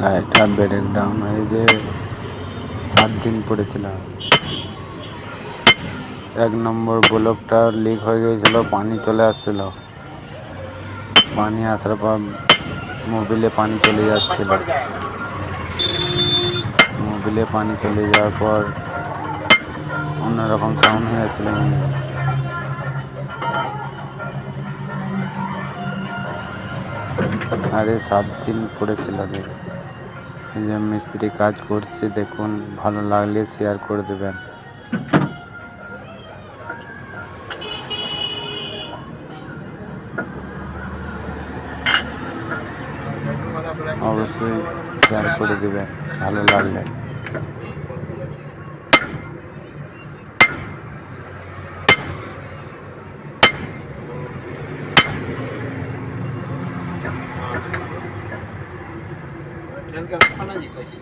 গাড়িটা break down হয়ে যে 7 দিন পড়েছিলাম। 1 নম্বর ব্লকটা লিক হয়ে গিয়েছিল, পানি চলে আসছিল। পানি আসার পর মোবিলে পানি চলে যাচ্ছিল। মোবিলে পানি চলে যাওয়ার পর অন্যরকম সাউন্ড হয়ে যাচ্ছিল ইঞ্জিন। আরে 7 দিন পড়েছিল রে। এই যে মিস্ত্রি কাজ করছে দেখুন, ভালো লাগলে শেয়ার করে দেবেন। অবশ্যই শেয়ার করে দেবেন ভালো লাগলে। ठेल के खाना जी कैसे